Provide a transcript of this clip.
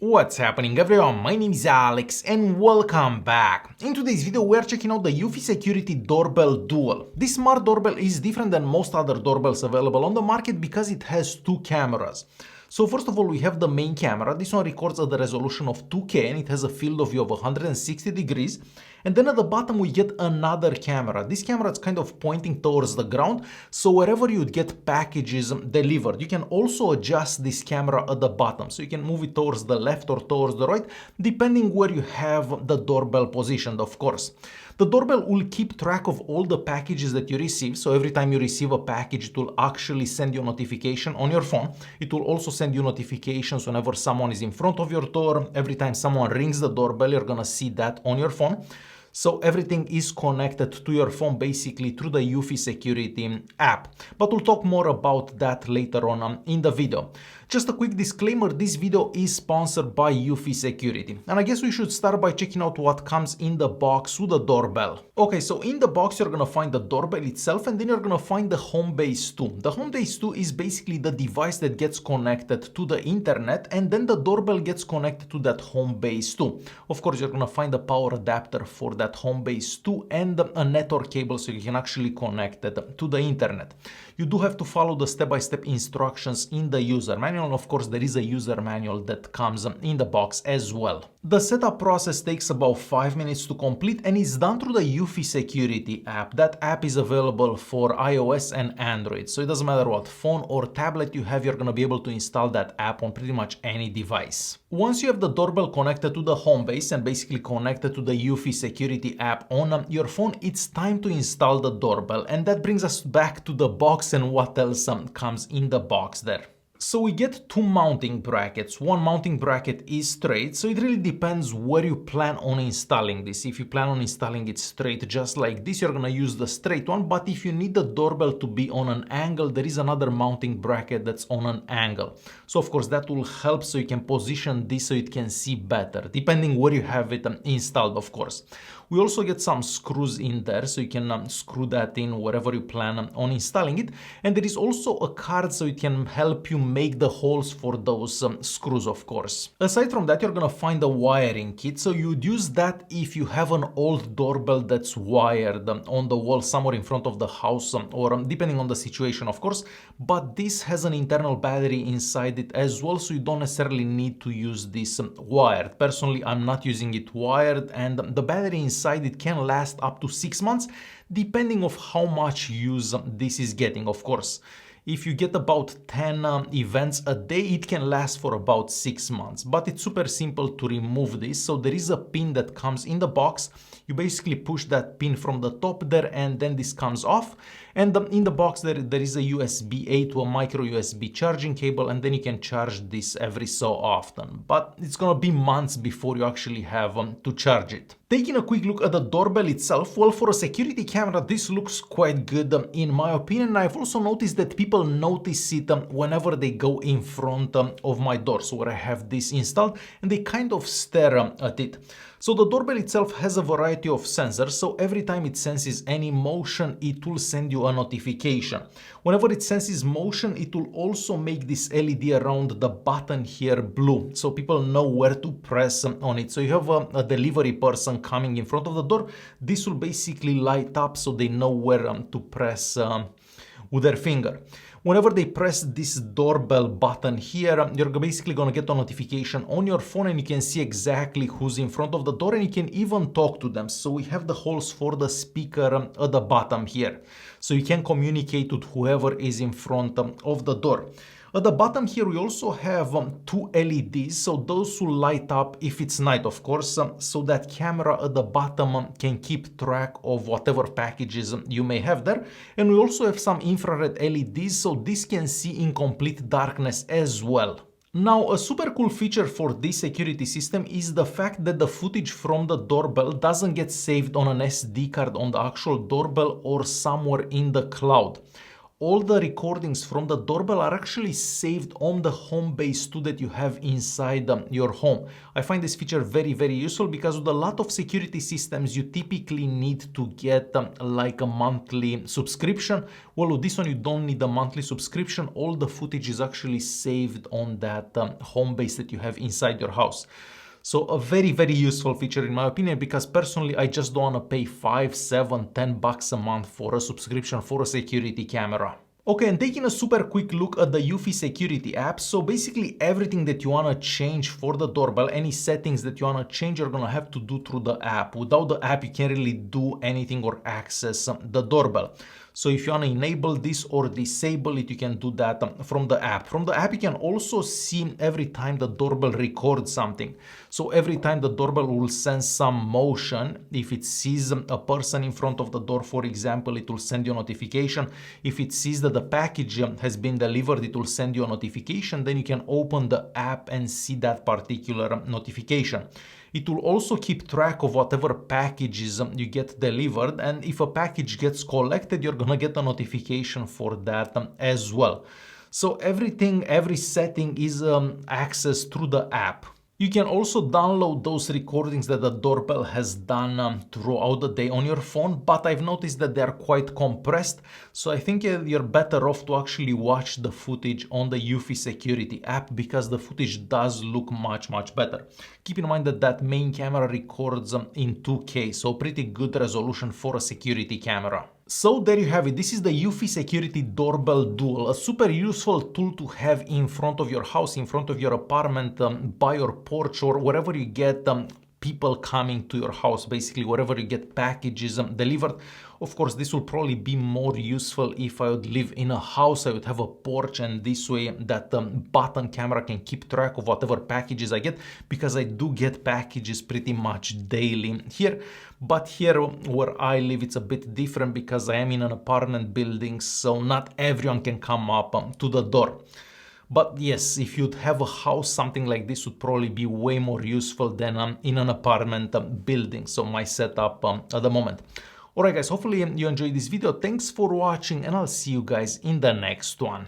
What's happening everyone, my name is Alex and welcome back. In today's video we are checking out the Eufy Security Doorbell Dual. This smart doorbell is different than most other doorbells available on the market because it has two cameras. So first of all we have the main camera. This one records at the resolution of 2K and it has a field of view of 160 degrees. And then at the bottom we get another camera. This camera is kind of pointing towards the ground, so wherever you'd get packages delivered. You can also adjust this camera at the bottom, so you can move it towards the left or towards the right, depending where you have the doorbell positioned, of course. The doorbell will keep track of all the packages that you receive, so every time you receive a package it will actually send you a notification on your phone. It will also send you notifications whenever someone is in front of your door. Every time someone rings the doorbell you're gonna see that on your phone. So everything is connected to your phone basically through the Eufy Security app. But we'll talk more about that later on in the video. Just a quick disclaimer, this video is sponsored by Eufy Security. And I guess we should start by checking out what comes in the box with the doorbell. Okay, so in the box you're gonna find the doorbell itself and then you're gonna find the home base 2. The home base 2 is basically the device that gets connected to the internet and then the doorbell gets connected to that home base 2. Of course, you're gonna find a power adapter for that home base 2 and a network cable so you can actually connect it to the internet. You do have to follow the step-by-step instructions in the user manual. And of course, there is a user manual that comes in the box as well. The setup process takes about 5 minutes to complete and is done through the Eufy Security app. That app is available for iOS and Android. So it doesn't matter what phone or tablet you have, you're going to be able to install that app on pretty much any device. Once you have the doorbell connected to the home base and basically connected to the Eufy Security app on your phone, it's time to install the doorbell. And that brings us back to the box and what else comes in the box there. So we get two mounting brackets. One mounting bracket is straight, so it really depends where you plan on installing this. If you plan on installing it straight just like this, you're gonna use the straight one, but if you need the doorbell to be on an angle, there is another mounting bracket that's on an angle. So of course that will help so you can position this so it can see better, depending where you have it installed, of course. We also get some screws in there, so you can screw that in wherever you plan on installing it. And there is also a card so it can help you make the holes for those screws, of course. Aside from that, you're gonna find a wiring kit, so you'd use that if you have an old doorbell that's wired on the wall somewhere in front of the house, or depending on the situation, of course. But this has an internal battery inside it as well, so you don't necessarily need to use this wired. Personally, I'm not using it wired, and the battery inside it can last up to 6 months, depending on how much use this is getting, of course. If you get about 10 events a day, it can last for about 6 months. But it's super simple to remove this. So there is a pin that comes in the box. You basically push that pin from the top there and then this comes off. And in the box there is a USB-A to a micro USB charging cable, and then you can charge this every so often. But it's gonna be months before you actually have to charge it. Taking a quick look at the doorbell itself, well, for a security camera this looks quite good in my opinion. I've also noticed that people notice it whenever they go in front of my door, so where I have this installed, and they kind of stare at it. So the doorbell itself has a variety of sensors, so every time it senses any motion, it will send you a notification. Whenever it senses motion, it will also make this LED around the button here blue, so people know where to press on it. So you have a delivery person coming in front of the door, this will basically light up so they know where to press with their finger. Whenever they press this doorbell button here, you're basically gonna get a notification on your phone and you can see exactly who's in front of the door and you can even talk to them. So we have the holes for the speaker at the bottom here. So you can communicate with whoever is in front of the door. At the bottom here we also have two LEDs, so those will light up if it's night, of course, so that camera at the bottom can keep track of whatever packages you may have there. And we also have some infrared LEDs, so this can see in complete darkness as well. Now, a super cool feature for this security system is the fact that the footage from the doorbell doesn't get saved on an SD card on the actual doorbell or somewhere in the cloud. all the recordings from the doorbell are actually saved on the home base too that you have inside your home. I find this feature very, very useful because with a lot of security systems, you typically need to get like a monthly subscription. Well, with this one, you don't need a monthly subscription. All the footage is actually saved on that home base that you have inside your house. So a very, very useful feature in my opinion, because personally, I just don't want to pay 5, 7, 10 bucks a month for a subscription for a security camera. Okay, and taking a super quick look at the Eufy Security app. So basically everything that you want to change for the doorbell, any settings that you want to change, you're going to have to do through the app. Without the app, you can't really do anything or access the doorbell. So if you want to enable this or disable it, you can do that from the app. From the app, you can also see every time the doorbell records something. So every time the doorbell will sense some motion, if it sees a person in front of the door, for example, it will send you a notification. If it sees that the package has been delivered, it will send you a notification. Then you can open the app and see that particular notification. It will also keep track of whatever packages you get delivered, and if a package gets collected, you're gonna get a notification for that as well. So everything, every setting is accessed through the app. You can also download those recordings that the doorbell has done throughout the day on your phone, but I've noticed that they are quite compressed, so I think you're better off to actually watch the footage on the Eufy Security app because the footage does look much, much better. Keep in mind that that main camera records in 2K, so pretty good resolution for a security camera. So there you have it. This is the Eufy Security Doorbell Dual, a super useful tool to have in front of your house, in front of your apartment, by your porch, or wherever you get people coming to your house, basically wherever you get packages delivered. Of course, this will probably be more useful if I would live in a house. I would have a porch, and this way that button camera can keep track of whatever packages I get, because I do get packages pretty much daily here. But here where I live, it's a bit different because I am in an apartment building, so not everyone can come up to the door. But yes, if you'd have a house, something like this would probably be way more useful than in an apartment building. So my setup at the moment. Alright guys, hopefully you enjoyed this video. Thanks for watching, and I'll see you guys in the next one.